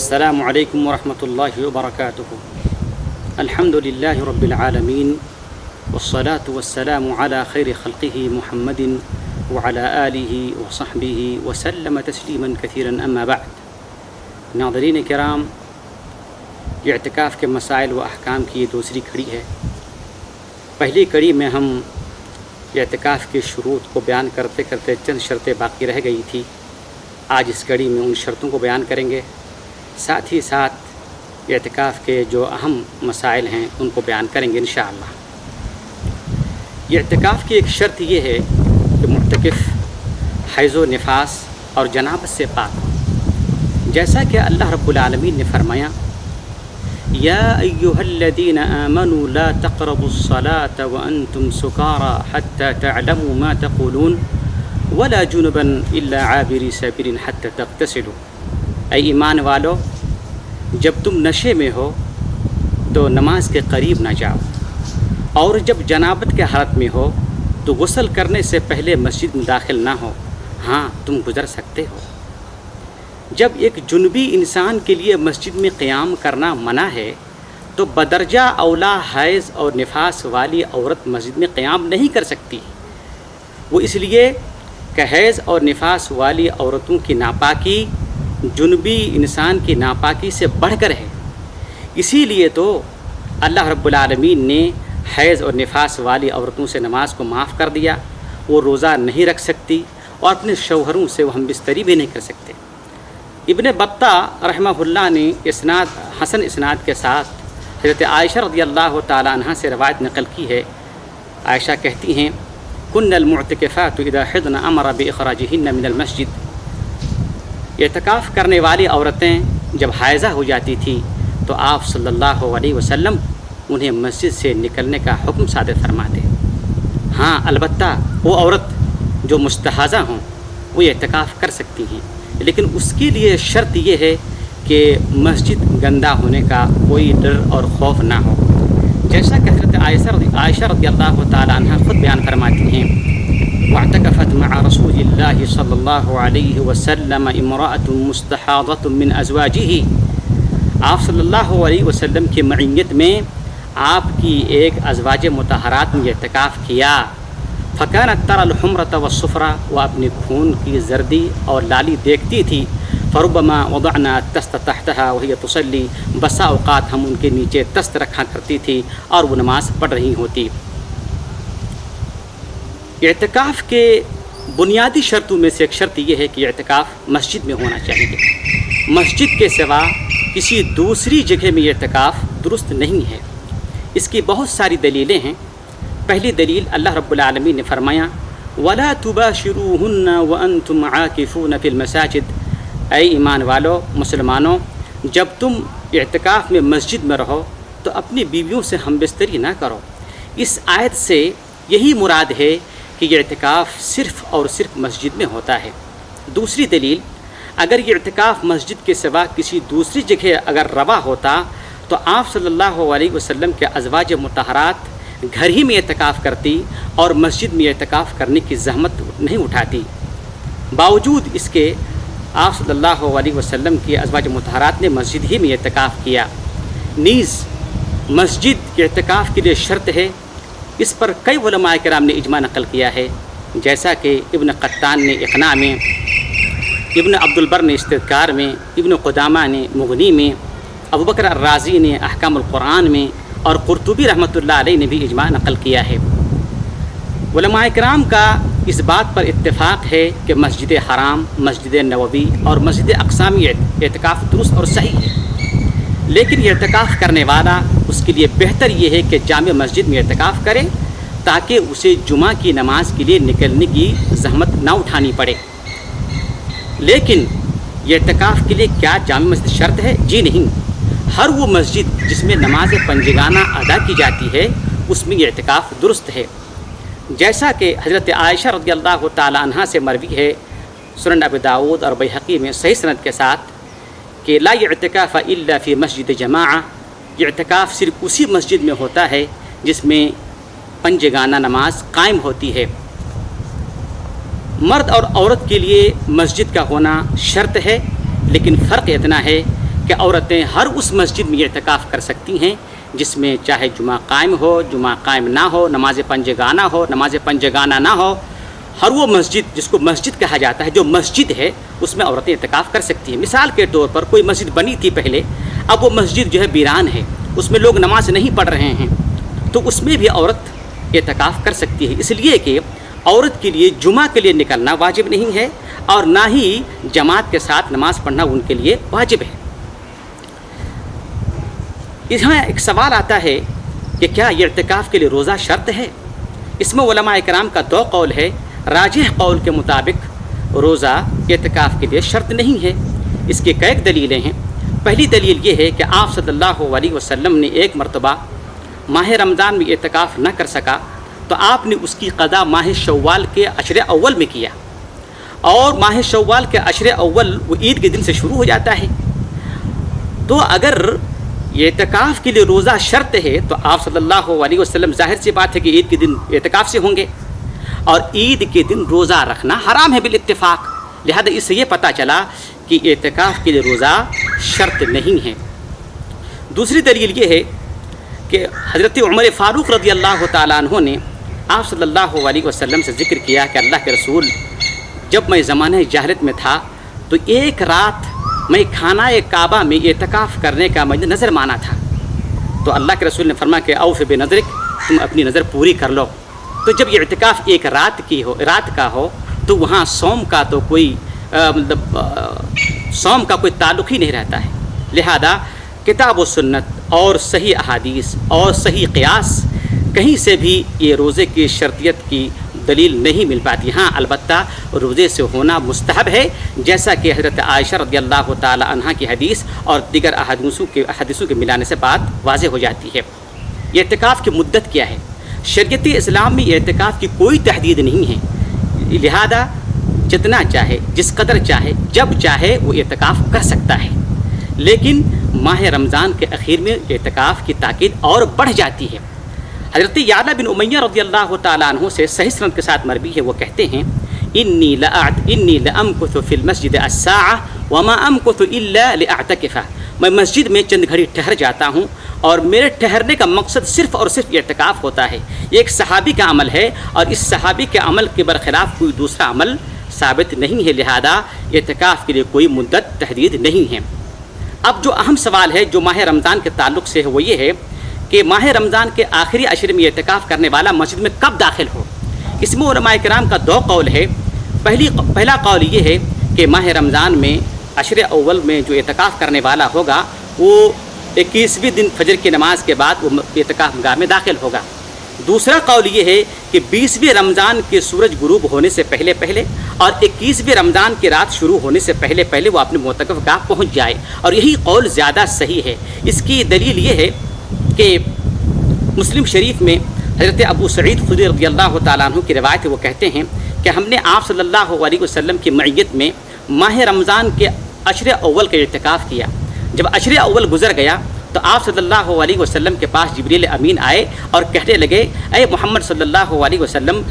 السلام علیکم ورحمۃ اللہ وبرکاتہ۔ الحمد للہ رب العالمین والصلاة والسلام علی خیر خلقہ محمد وعلی آلہ وصحبہ وسلم تسلیما کثیرا اما بعد۔ ناظرین کرام، اعتکاف کے مسائل و احکام کی یہ دوسری کڑی ہے۔ پہلی کڑی میں ہم اعتکاف کی شروط کو بیان کرتے کرتے چند شرطیں باقی رہ گئی تھی۔ آج اس کڑی میں ان شرطوں کو بیان کریں گے، ساتھ ہی ساتھ اعتکاف کے جو اہم مسائل ہیں ان کو بیان کریں گے انشاءاللہ۔ اعتکاف کی ایک شرط یہ ہے کہ معتکف حیض و نفاس اور جنابت سے پاک ہو، جیسا کہ اللہ رب العالمین نے فرمایا یا ایہا الذین آمنوا لا تقربوا الصلاة وانتم سکارى حتى تعلموا ما تقولون ولا جنبا الا عابری سبیل حتى تغتسلوا۔ اے ایمان والو، جب تم نشے میں ہو تو نماز کے قریب نہ جاؤ، اور جب جنابت کے حالت میں ہو تو غسل کرنے سے پہلے مسجد میں داخل نہ ہو، ہاں تم گزر سکتے ہو۔ جب ایک جنبی انسان کے لیے مسجد میں قیام کرنا منع ہے تو بدرجہ اولا حیض اور نفاس والی عورت مسجد میں قیام نہیں کر سکتی۔ وہ اس لیے کہ حیض اور نفاس والی عورتوں کی ناپاکی جنبی انسان کی ناپاکی سے بڑھ کر ہے۔ اسی لیے تو اللہ رب العالمین نے حیض اور نفاس والی عورتوں سے نماز کو معاف کر دیا۔ وہ روزہ نہیں رکھ سکتی اور اپنے شوہروں سے وہ ہم بستری بھی نہیں کر سکتے۔ ابن بطہ رحمہ اللہ نے حسن اسناد کے ساتھ حضرت عائشہ رضی اللہ تعالی عنہ سے روایت نقل کی ہے۔ عائشہ کہتی ہیں کن المعتکفات اذا حضن امر باخراجهن من المسجد۔ اعتکاف کرنے والی عورتیں جب حائضہ ہو جاتی تھی تو آپ صلی اللہ علیہ وسلم انہیں مسجد سے نکلنے کا حکم صادر فرماتے۔ ہاں البتہ وہ عورت جو مستحاضہ ہوں وہ اعتکاف کر سکتی ہیں، لیکن اس کے لیے شرط یہ ہے کہ مسجد گندہ ہونے کا کوئی ڈر اور خوف نہ ہو، جیسا کہ حضرت عائشہ رضی اللہ تعالی عنہ خود بیان فرماتی ہیں واعتکفت مع رسول اللہ صلی اللہ علیہ وسلم امرأة مستحاضة من ازواجہ۔ آپ صلی اللہ علیہ وسلم کی معیت میں آپ کی ایک ازواج مطہرات نے اعتکاف کیا۔ فکانت ترى الحمرة والصفرة، وہ اپنی خون کی زردی اور لالی دیکھتی تھی۔ فربما وضعنا التست تحتها وهي تصلي، بسا اوقات ہم ان کے نیچے تست رکھا کرتی تھی اور وہ نماز پڑھ رہی ہوتی۔ اعتکاف کے بنیادی شرطوں میں سے ایک شرط یہ ہے کہ اعتکاف مسجد میں ہونا چاہیے۔ مسجد کے سوا کسی دوسری جگہ میں اعتکاف درست نہیں ہے۔ اس کی بہت ساری دلیلیں ہیں۔ پہلی دلیل اللہ رب العالمین نے فرمایا وَلَا تُبَاشِرُوهُنَّ وَأَنْتُمْ عَاكِفُونَ فِي الْمَسَاجِدِ۔ اے ایمان والو، مسلمانوں، جب تم اعتکاف میں مسجد میں رہو تو اپنی بیویوں سے ہم بستری نہ کرو۔ اس آیت سے یہی مراد ہے کہ یہ اعتکاف صرف اور صرف مسجد میں ہوتا ہے۔ دوسری دلیل، اگر یہ اعتکاف مسجد کے سوا کسی دوسری جگہ اگر روا ہوتا تو آپ صلی اللہ علیہ وسلم کے ازواج مطہرات گھر ہی میں اعتکاف کرتی اور مسجد میں اعتکاف کرنے کی زحمت نہیں اٹھاتی۔ باوجود اس کے آپ صلی اللہ علیہ وسلم کی ازواج مطہرات نے مسجد ہی میں اعتکاف کیا۔ نیز مسجد اعتکاف کے لیے شرط ہے، اس پر کئی علماء کرام نے اجماع نقل کیا ہے، جیسا کہ ابن قطان نے اقناع میں، ابن عبد البر نے استذکار میں، ابن قدامہ نے مغنی میں، ابوبکر الرازی نے احکام القرآن میں، اور قرطبی رحمۃ اللہ علیہ نے بھی اجماع نقل کیا ہے۔ علماء کرام کا اس بات پر اتفاق ہے کہ مسجد حرام، مسجد نبوی اور مسجد اقصی میں اعتکاف درست اور صحیح ہے، لیکن اعتکاف کرنے والا اس کے لیے بہتر یہ ہے کہ جامع مسجد میں اعتکاف کرے تاکہ اسے جمعہ کی نماز کے لیے نکلنے کی زحمت نہ اٹھانی پڑے۔ لیکن یہ اعتکاف کے لیے کیا جامع مسجد شرط ہے؟ جی نہیں، ہر وہ مسجد جس میں نماز پنجگانہ ادا کی جاتی ہے اس میں اعتکاف درست ہے، جیسا کہ حضرت عائشہ رضی اللہ تعالی عنہ سے مروی ہے سنن ابی داؤد اور بیہقی میں صحیح سند کے ساتھ کہ لا اعتکاف الا فی مسجد جماعہ، اعتکاف صرف اسی مسجد میں ہوتا ہے جس میں پنجگانہ نماز قائم ہوتی ہے۔ مرد اور عورت کے لیے مسجد کا ہونا شرط ہے، لیکن فرق اتنا ہے کہ عورتیں ہر اس مسجد میں اعتکاف کر سکتی ہیں جس میں چاہے جمعہ قائم ہو، جمعہ قائم نہ ہو، نماز پنجگانہ ہو، نماز پنجگانہ نہ ہو، ہر وہ مسجد جس کو مسجد کہا جاتا ہے، جو مسجد ہے اس میں عورتیں اعتکاف کر سکتی ہیں۔ مثال کے طور پر کوئی مسجد بنی تھی پہلے، اب وہ مسجد جو ہے ویران ہے، اس میں لوگ نماز نہیں پڑھ رہے ہیں، تو اس میں بھی عورت اعتکاف کر سکتی ہے، اس لیے کہ عورت کے لیے جمعہ کے لیے نکلنا واجب نہیں ہے اور نہ ہی جماعت کے ساتھ نماز پڑھنا ان کے لیے واجب ہے۔ یہاں ایک سوال آتا ہے کہ کیا یہ اعتکاف کے لیے روزہ شرط ہے؟ اس میں علماء کرام کا دو قول ہے۔ راجح قول کے مطابق روزہ اعتکاف کے لیے شرط نہیں ہے۔ اس کی کئی دلیلیں ہیں۔ پہلی دلیل یہ ہے کہ آپ صلی اللہ علیہ وسلم نے ایک مرتبہ ماہ رمضان میں اعتکاف نہ کر سکا تو آپ نے اس کی قضا ماہ شوال کے عشر اول میں کیا، اور ماہ شوال کے عشر اول وہ عید کے دن سے شروع ہو جاتا ہے۔ تو اگر یہ اعتکاف کے لیے روزہ شرط ہے تو آپ صلی اللہ علیہ وسلم ظاہر سی بات ہے کہ عید کے دن اعتکاف سے ہوں گے، اور عید کے دن روزہ رکھنا حرام ہے بالاتفاق، لہذا اس سے یہ پتہ چلا کہ اعتکاف کے لیے روزہ شرط نہیں ہے۔ دوسری دلیل یہ ہے کہ حضرت عمر فاروق رضی اللہ تعالیٰ عنہ نے آپ صلی اللہ علیہ وسلم سے ذکر کیا کہ اللہ کے رسول، جب میں زمانہ جاہلیت میں تھا تو ایک رات میں خانہ کعبہ میں اعتکاف کرنے کا مجھے نظر مانا تھا، تو اللہ کے رسول نے فرمایا کہ اوف بنظرک، تم اپنی نظر پوری کر لو۔ تو جب یہ اعتکاف ایک رات کا ہو تو وہاں صوم کا تو کوئی صوم کا کوئی تعلق ہی نہیں رہتا ہے، لہذا کتاب و سنت اور صحیح احادیث اور صحیح قیاس کہیں سے بھی یہ روزے کی شرطیت کی دلیل نہیں مل پاتی۔ ہاں البتہ روزے سے ہونا مستحب ہے، جیسا کہ حضرت عائشہ رضی اللہ تعالی عنہ کی حدیث اور دیگر احادیثوں کے ملانے سے بات واضح ہو جاتی ہے۔ یہ اعتکاف کی مدت کیا ہے؟ شریعت اسلام میں اعتکاف کی کوئی تحدید نہیں ہے، لہذا جتنا چاہے، جس قدر چاہے، جب چاہے وہ اعتکاف کر سکتا ہے، لیکن ماہ رمضان کے اخیر میں اعتکاف کی تاکید اور بڑھ جاتی ہے۔ حضرت یعلا بن امیہ رضی اللہ تعالیٰ عنہ سے صحیح سند کے ساتھ مروی ہے، وہ کہتے ہیں انی لامکث فی المسجد الساعہ وما امکث الا لاعتکف، میں مسجد میں چند گھڑی ٹھہر جاتا ہوں اور میرے ٹھہرنے کا مقصد صرف اور صرف اعتکاف ہوتا ہے۔ یہ ایک صحابی کا عمل ہے اور اس صحابی کے عمل کے برخلاف کوئی دوسرا عمل ثابت نہیں ہے، لہذا اعتکاف کے لیے کوئی مدت تحدید نہیں ہے۔ اب جو اہم سوال ہے جو ماہ رمضان کے تعلق سے ہے وہ یہ ہے کہ ماہ رمضان کے آخری عشر میں اعتکاف کرنے والا مسجد میں کب داخل ہو؟ اس میں علماء کرام کا دو قول ہے۔ پہلا قول یہ ہے کہ ماہ رمضان میں عشر اول میں جو اعتکاف کرنے والا ہوگا وہ 21ویں دن فجر کی نماز کے بعد وہ اعتکاف گاہ میں داخل ہوگا۔ دوسرا قول یہ ہے کہ 20ویں رمضان کے سورج غروب ہونے سے پہلے اور 21ویں رمضان کی رات شروع ہونے سے پہلے وہ اپنے معتکف گاہ پہنچ جائے، اور یہی قول زیادہ صحیح ہے۔ اس کی دلیل یہ ہے کہ مسلم شریف میں حضرت ابو سعید خدری رضی اللہ تعالیٰ عنہ کی روایت ہے، وہ کہتے ہیں کہ ہم نے آپ صلی اللہ علیہ وسلم کی معیت میں ماہ رمضان کے عشر اول کا اعتکاف کیا۔ جب عشر اول گزر گیا تو آپ صلی اللہ علیہ وسلم کے پاس جبریل امین آئے اور کہنے لگے اے محمد صلی اللہ علیہ وسلم،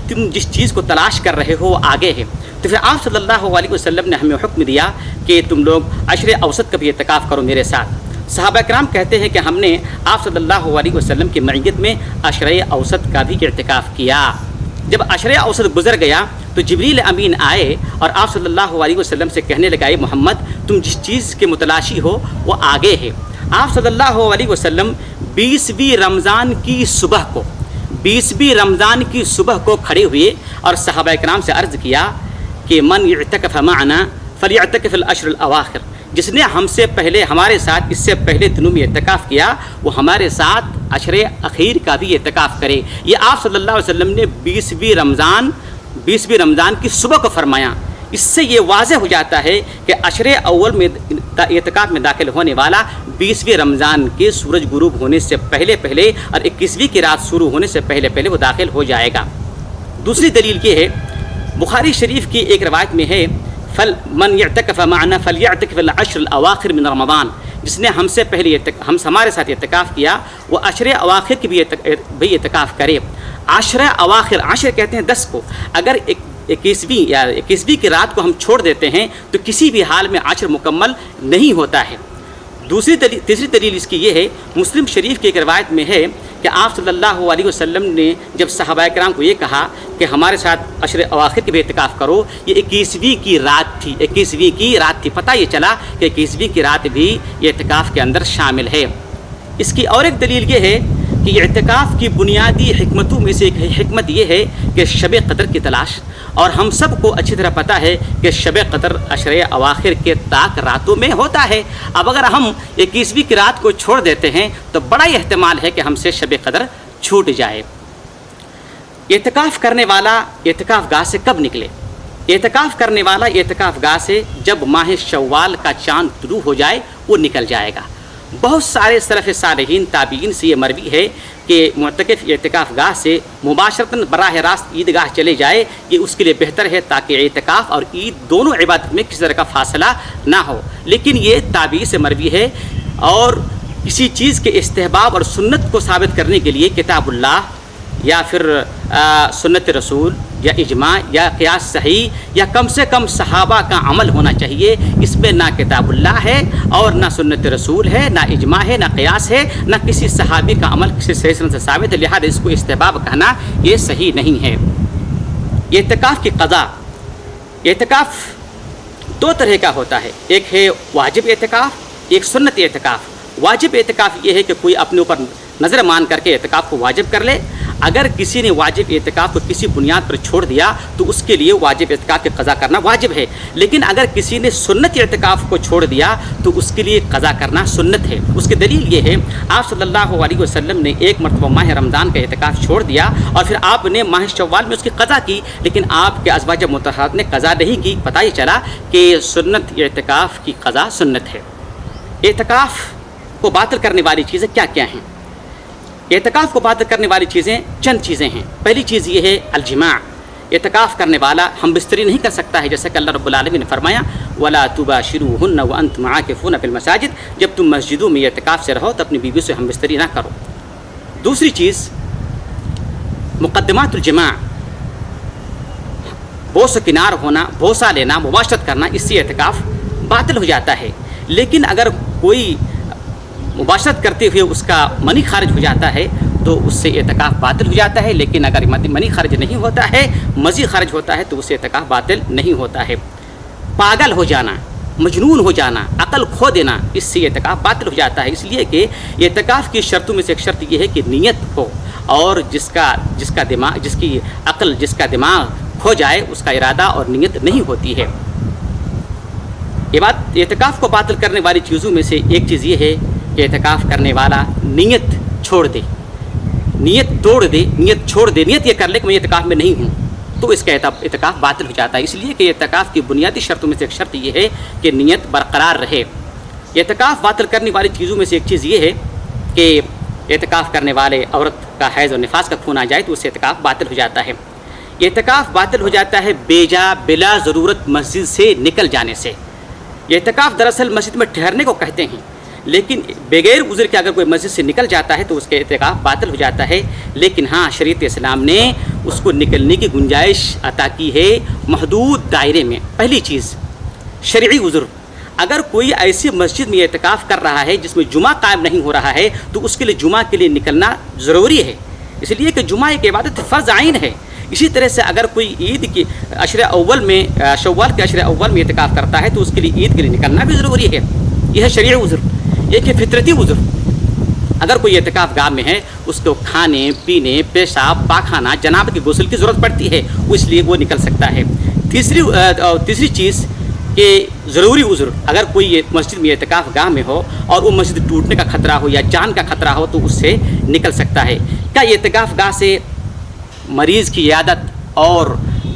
تم جس چیز کو تلاش کر رہے ہو وہ آگے ہے۔ تو پھر آپ صلی اللہ علیہ وسلم نے ہمیں حکم دیا کہ تم لوگ عشر اوسط کا بھی اعتکاف کرو میرے ساتھ۔ صحابہ کرام کہتے ہیں کہ ہم نے آپ صلی اللہ علیہ وسلم کی معیت میں عشر اوسط کا بھی اعتکاف کیا۔ جب عشر اوسط گزر گیا تو جبریل امین آئے اور آپ صلی اللہ علیہ وسلم سے کہنے لگا اے محمد، تم جس چیز کے متلاشی ہو وہ آگے ہے۔ آپ صلی اللہ علیہ وسلم 20ویں رمضان کی صبح کو کھڑے ہوئے اور صحابہ کرام سے عرض کیا کہ من اعتکف معنا فلیعتکف العشر الاواخر، جس نے ہمارے ساتھ اس سے پہلے دنوں میں اعتکاف کیا وہ ہمارے ساتھ عشر اخیر کا بھی اعتکاف کرے۔ یہ آپ صلی اللہ علیہ وسلم نے 20ویں رمضان کی صبح کو فرمایا۔ اس سے یہ واضح ہو جاتا ہے کہ عشر اول میں اعتکاف میں داخل ہونے والا 20ویں رمضان کے سورج غروب ہونے سے پہلے اور 21ویں کی رات شروع ہونے سے پہلے وہ داخل ہو جائے گا۔ دوسری دلیل یہ ہے، بخاری شریف کی ایک روایت میں ہے من یعتکف معنا فلیعتکف العشر الاواخر من رمضان، جس نے ہمارے ساتھ اعتکاف کیا وہ عشر اواخر کی بھی اعتکاف کرے۔ عشر کہتے ہیں 10 کو، اگر 21ویں کی رات کو ہم چھوڑ دیتے ہیں تو کسی بھی حال میں عشر مکمل نہیں ہوتا ہے۔ تیسری دلیل اس کی یہ ہے، مسلم شریف کی ایک روایت میں ہے کہ آپ صلی اللہ علیہ وسلم نے جب صحابہ کرام کو یہ کہا کہ ہمارے ساتھ عشر اواخر کے بھی اعتکاف کرو، یہ 21ویں کی رات تھی، 21ویں کی رات تھی، پتہ یہ چلا کہ 21ویں کی رات بھی یہ اعتکاف کے اندر شامل ہے۔ اس کی اور ایک دلیل یہ ہے کہ اعتکاف کی بنیادی حکمتوں میں سے ایک حکمت یہ ہے کہ شب قدر کی تلاش، اور ہم سب کو اچھی طرح پتہ ہے کہ شب قدر عشر اواخر کے طاق راتوں میں ہوتا ہے۔ اب اگر ہم 21ویں کی رات کو چھوڑ دیتے ہیں تو بڑا ہی احتمال ہے کہ ہم سے شب قدر چھوٹ جائے۔ اعتکاف کرنے والا اعتکاف گاہ سے کب نکلے؟ اعتکاف کرنے والا اعتکاف گاہ سے جب ماہ شوال کا چاند طلوع ہو جائے وہ نکل جائے گا۔ بہت سارے سلف صالحین تابعین سے یہ مروی ہے کہ معتکف اعتکاف گاہ سے مباشرتاً براہ راست عیدگاہ چلے جائے، یہ اس کے لیے بہتر ہے تاکہ اعتکاف اور عید دونوں عبادت میں کسی طرح کا فاصلہ نہ ہو۔ لیکن یہ تابعی سے مروی ہے، اور کسی چیز کے استحباب اور سنت کو ثابت کرنے کے لیے کتاب اللہ یا پھر سنت رسول یا اجماع یا قیاس صحیح یا کم سے کم صحابہ کا عمل ہونا چاہیے۔ اس میں نہ کتاب اللہ ہے اور نہ سنت رسول ہے، نہ اجماع ہے، نہ قیاس ہے، نہ کسی صحابی کا عمل کسی صحیح سنت سے ثابت ہے، لہذا اس کو استحباب کہنا یہ صحیح نہیں ہے۔ اعتکاف کی قضا، اعتکاف دو طرح کا ہوتا ہے، ایک ہے واجب اعتکاف، ایک سنت اعتکاف۔ واجب اعتکاف یہ ہے کہ کوئی اپنے اوپر نظر مان کر کے اعتکاف کو واجب کر لے۔ اگر کسی نے واجب اعتکاف کو کسی بنیاد پر چھوڑ دیا تو اس کے لیے واجب اعتکاف کی قضا کرنا واجب ہے، لیکن اگر کسی نے سنت اعتکاف کو چھوڑ دیا تو اس کے لیے قضا کرنا سنت ہے۔ اس کی دلیل یہ ہے، آپ صلی اللہ علیہ وسلم نے ایک مرتبہ ماہ رمضان کا اعتکاف چھوڑ دیا اور پھر آپ نے ماہ شوال میں اس کی قضا کی، لیکن آپ کے ازواج مطہرات نے قضا نہیں کی۔ پتہ یہ چلا کہ سنت اعتکاف کی قضا سنت ہے۔ اعتکاف کو باطل کرنے والی چیزیں کیا کیا ہیں؟ اعتکاف کو باطل کرنے والی چیزیں چند چیزیں ہیں۔ پہلی چیز یہ ہے الجماع۔ اعتکاف کرنے والا ہم بستری نہیں کر سکتا ہے، جیسا کہ اللہ رب العالمین نے فرمایا وَلَا تُبَاشِرُوهُنَّ وَأَنْتُمْ عَاكِفُونَ فِي الْمَسَاجِدِ، جب تم مسجدوں میں اعتکاف سے رہو تو اپنی بیوی سے ہم بستری نہ کرو۔ دوسری چیز مقدمات الجماع، بوس و کنار ہونا، بوسہ لینا، مباشرت کرنا، اس سے اعتکاف باطل ہو جاتا ہے۔ لیکن اگر کوئی مباشرت کرتے ہوئے اس کا منی خارج ہو جاتا ہے تو اس سے اعتکاف باطل ہو جاتا ہے، لیکن اگر منی خارج نہیں ہوتا ہے، مزید خارج ہوتا ہے تو اس سے اعتکاف باطل نہیں ہوتا ہے۔ پاگل ہو جانا، مجنون ہو جانا، عقل کھو دینا، اس سے اعتکاف باطل ہو جاتا ہے، اس لیے کہ اعتکاف کی شرطوں میں سے ایک شرط یہ ہے کہ نیت ہو، اور جس کی عقل، جس کا دماغ کھو جائے اس کا ارادہ اور نیت نہیں ہوتی ہے۔ یہ بات اعتکاف کو باطل کرنے والی چیزوں میں سے ایک چیز یہ ہے کہ اعتکاف کرنے والا نیت چھوڑ دے، نیت توڑ دے، نیت چھوڑ دے، نیت یہ کر لے کہ میں اعتکاف میں نہیں ہوں، تو اس کا اعتکاف باطل ہو جاتا ہے، اس لیے کہ اعتکاف کی بنیادی شرطوں میں سے ایک شرط یہ ہے کہ نیت برقرار رہے۔ اعتکاف باطل کرنے والی چیزوں میں سے ایک چیز یہ ہے کہ اعتکاف کرنے والے عورت کا حیض اور نفاس کا خون آ جائے تو اس سے اعتکاف باطل ہو جاتا ہے۔ اعتکاف باطل ہو جاتا ہے بیجا بلا ضرورت مسجد سے نکل جانے سے۔ اعتکاف دراصل مسجد میں ٹھہرنے کو کہتے ہیں، لیکن بغیر عذر کے اگر کوئی مسجد سے نکل جاتا ہے تو اس کا اعتکاف باطل ہو جاتا ہے، لیکن ہاں شریعت اسلام نے اس کو نکلنے کی گنجائش عطا کی ہے محدود دائرے میں۔ پہلی چیز شرعی عذر، اگر کوئی ایسی مسجد میں اعتکاف کر رہا ہے جس میں جمعہ قائم نہیں ہو رہا ہے تو اس کے لیے جمعہ کے لیے نکلنا ضروری ہے، اس لیے کہ جمعہ ایک عبادت فرض عین ہے۔ اسی طرح سے اگر کوئی عید کی عشر اول میں، شوال کے عشر اول میں اعتکاف کرتا ہے تو اس کے لیے عید کے لیے نکلنا بھی ضروری ہے۔ یہ ہے شرعی عذر۔ ایک ہے فطرتی عذر، اگر کوئی اعتکاف گاہ میں ہے، اس کو کھانے پینے، پیشاب پاخانہ، جنابت کی غسل کی ضرورت پڑتی ہے، اس لیے وہ نکل سکتا ہے۔ تیسری چیز کہ ضروری عذر، اگر کوئی مسجد میں اعتکاف گاہ میں ہو اور وہ مسجد ٹوٹنے کا خطرہ ہو یا جان کا خطرہ ہو تو اس سے نکل سکتا ہے۔ کیا اعتکاف گاہ سے مریض کی عیادت اور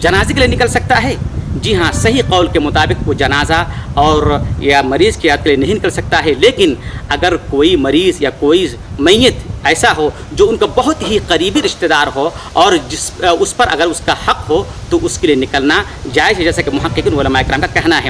جنازے کے لیے نکل سکتا ہے؟ جی ہاں، صحیح قول کے مطابق وہ جنازہ اور یا مریض کی عیادت کے لیے نہیں نکل سکتا ہے، لیکن اگر کوئی مریض یا کوئی میت ایسا ہو جو ان کا بہت ہی قریبی رشتہ دار ہو اور اس پر اگر اس کا حق ہو تو اس کے لیے نکلنا جائز ہے، جیسا کہ محققین علماء کرام کا کہنا ہے۔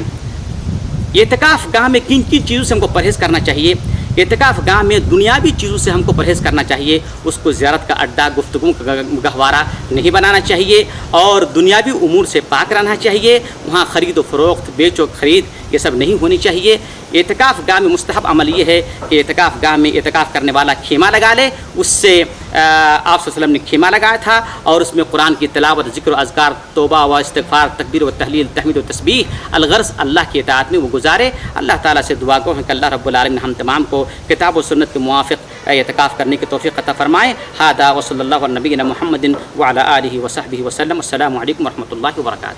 اعتکاف گاہ میں کن کن چیزوں سے ہم کو پرہیز کرنا چاہیے؟ اعتکاف گاہ میں دنیاوی چیزوں سے ہم کو پرہیز کرنا چاہیے، اس کو زیارت کا اڈا، گفتگو کا گہوارہ نہیں بنانا چاہیے، اور دنیاوی امور سے پاک رہنا چاہیے۔ وہاں خرید و فروخت، بیچ و خرید یہ سب نہیں ہونی چاہیے۔ اعتکاف گاہ میں مستحب عمل یہ ہے کہ اعتکاف گاہ میں اعتکاف کرنے والا خیمہ لگا لے۔ اس سے آپ صلی اللہ علیہ وسلم نے خیمہ لگایا تھا، اور اس میں قرآن کی تلاوت، ذکر و اذکار، توبہ و استغفار، تکبیر و تحلیل، تحمید و تسبیح، الغرض اللہ کی اطاعت میں وہ گزارے۔ اللہ تعالیٰ سے دعا گو ہے کہ اللہ رب العالمین ہم تمام کو کتاب و سنت کے موافق اعتکاف کرنے کی توفیق عطا فرمائے۔ ھذا وصلی اللہ علی نبینا محمد وعلی آلہ وصحبہ وسلم۔ السلام علیکم ورحمۃ اللہ وبرکاتہ۔